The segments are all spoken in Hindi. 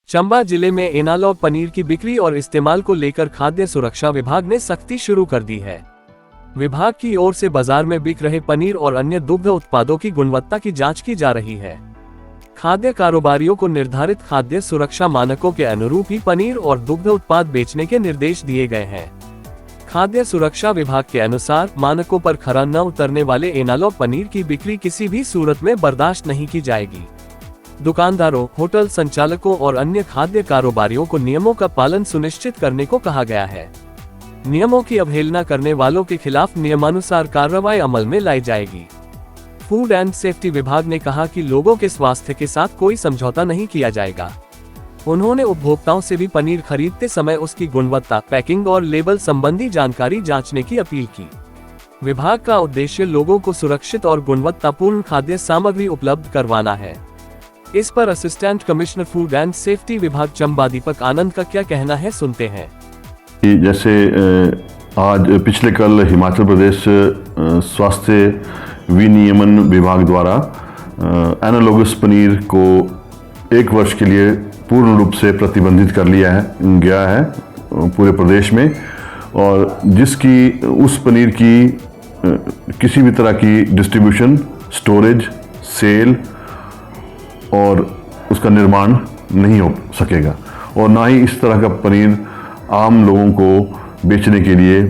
चंबा जिले में एनालॉग पनीर की बिक्री और इस्तेमाल को लेकर खाद्य सुरक्षा विभाग ने सख्ती शुरू कर दी है। विभाग की ओर से बाजार में बिक रहे पनीर और अन्य दुग्ध उत्पादों की गुणवत्ता की जांच की जा रही है। खाद्य कारोबारियों को निर्धारित खाद्य सुरक्षा मानकों के अनुरूप ही पनीर और दुग्ध उत्पाद बेचने के निर्देश दिए गए हैं। खाद्य सुरक्षा विभाग के अनुसार मानकों पर खरा न उतरने वाले एनालॉग पनीर की बिक्री किसी भी सूरत में बर्दाश्त नहीं की जाएगी। दुकानदारों, होटल संचालकों और अन्य खाद्य कारोबारियों को नियमों का पालन सुनिश्चित करने को कहा गया है। नियमों की अवहेलना करने वालों के खिलाफ नियमानुसार कार्रवाई अमल में लाई जाएगी। फूड एंड सेफ्टी विभाग ने कहा कि लोगों के स्वास्थ्य के साथ कोई समझौता नहीं किया जाएगा। उन्होंने उपभोक्ताओं से भी पनीर खरीदते समय उसकी गुणवत्ता, पैकिंग और लेबल संबंधी जानकारी जांचने की अपील की। विभाग का उद्देश्य लोगों को सुरक्षित और गुणवत्तापूर्ण खाद्य सामग्री उपलब्ध करवाना है। इस पर assistant commissioner food and safety विभाग चंबा दीपक आनंद का क्या कहना है, सुनते हैं। जैसे आज पिछले कल हिमाचल प्रदेश स्वास्थ्य विनियमन विभाग द्वारा एनालॉगस पनीर को 1 वर्ष के लिए पूर्ण रूप से प्रतिबंधित कर लिया गया है पूरे प्रदेश में, और जिसकी उस पनीर की किसी भी तरह की डिस्ट्रीब्यूशन, स्टोरेज, सेल और उसका निर्माण नहीं हो सकेगा, और ना ही इस तरह का पनीर आम लोगों को बेचने के लिए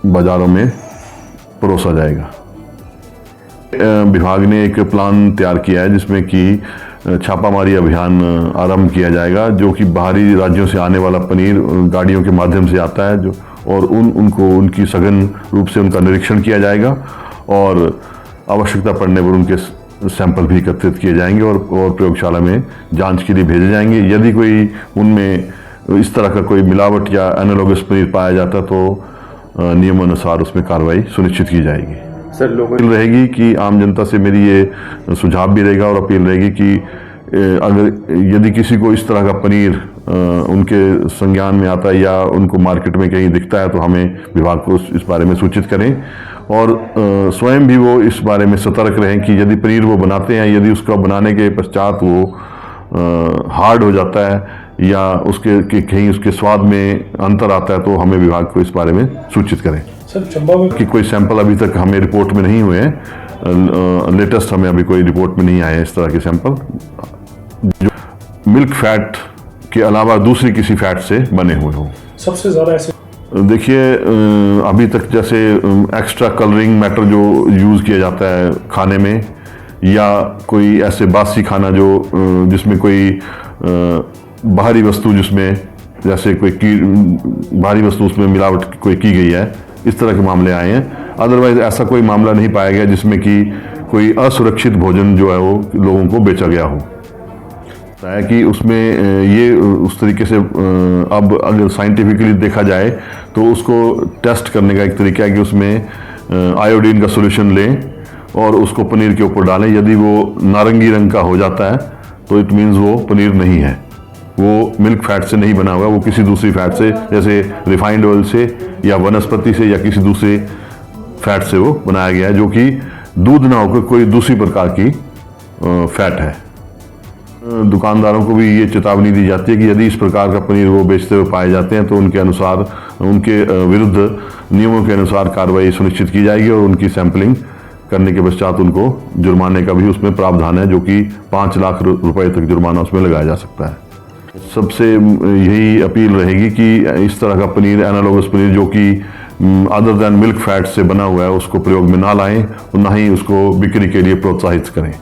बाज़ारों में परोसा जाएगा। विभाग ने एक प्लान तैयार किया है जिसमें कि छापामारी अभियान आरंभ किया जाएगा, जो कि बाहरी राज्यों से आने वाला पनीर गाड़ियों के माध्यम से आता है और उनकी सघन रूप से उनका निरीक्षण किया जाएगा, और आवश्यकता पड़ने पर उनके सैंपल भी एकत्रित किए जाएंगे और प्रयोगशाला में जांच के लिए भेजे जाएंगे। यदि कोई उनमें इस तरह का कोई मिलावट या एनालॉगस पनीर पाया जाता तो नियमानुसार उसमें कार्रवाई सुनिश्चित की जाएगी। सर, लोगों रहेगी कि आम जनता से मेरी ये सुझाव भी रहेगा और अपील रहेगी कि अगर यदि किसी को इस तरह का पनीर उनके संज्ञान में आता है या उनको मार्केट में कहीं दिखता है तो हमें विभाग को इस बारे में सूचित करें, और स्वयं भी वो इस बारे में सतर्क रहें कि यदि पनीर वो बनाते हैं, यदि उसका बनाने के पश्चात वो हार्ड हो जाता है या उसके कहीं उसके स्वाद में अंतर आता है तो हमें विभाग को इस बारे में सूचित करें। सर, चंबा में कि कोई सैंपल अभी तक हमें रिपोर्ट में नहीं हुए हैं, लेटेस्ट हमें अभी कोई रिपोर्ट में नहीं आए हैं इस तरह के सैंपल जो मिल्क फैट के अलावा दूसरी किसी फैट से बने हुए हों। सबसे ज़्यादा ऐसे देखिए, अभी तक जैसे एक्स्ट्रा कलरिंग मैटर जो यूज़ किया जाता है खाने में, या कोई ऐसे बासी खाना जिसमें कोई बाहरी वस्तु, जिसमें जैसे बाहरी वस्तु उसमें मिलावट कोई की गई है, इस तरह के मामले आए हैं। अदरवाइज ऐसा कोई मामला नहीं पाया गया जिसमें कि कोई असुरक्षित भोजन जो है वो लोगों को बेचा गया हो। है कि उसमें ये उस तरीके से अब अगर साइंटिफिकली देखा जाए तो उसको टेस्ट करने का एक तरीका है कि उसमें आयोडीन का सॉल्यूशन लें और उसको पनीर के ऊपर डालें। यदि वो नारंगी रंग का हो जाता है तो इट मीन्स वो पनीर नहीं है, वो मिल्क फैट से नहीं बना हुआ, वो किसी दूसरी फैट से, जैसे रिफाइंड ऑयल से या वनस्पति से या किसी दूसरे फैट से वो बनाया गया है, जो कि दूध ना होकर कोई दूसरी प्रकार की फैट है। दुकानदारों को भी ये चेतावनी दी जाती है कि यदि इस प्रकार का पनीर वो बेचते हुए पाए जाते हैं तो उनके विरुद्ध नियमों के अनुसार कार्रवाई सुनिश्चित की जाएगी, और उनकी सैंपलिंग करने के पश्चात उनको जुर्माने का भी उसमें प्रावधान है, जो कि 5 लाख रुपए तक जुर्माना उसमें लगाया जा सकता है। सबसे यही अपील रहेगी कि इस तरह का पनीर, एनालॉगस पनीर जो कि अदर दैन मिल्क फैट से बना हुआ है, उसको प्रयोग में ना लाएं और ना ही उसको बिक्री के लिए प्रोत्साहित करें।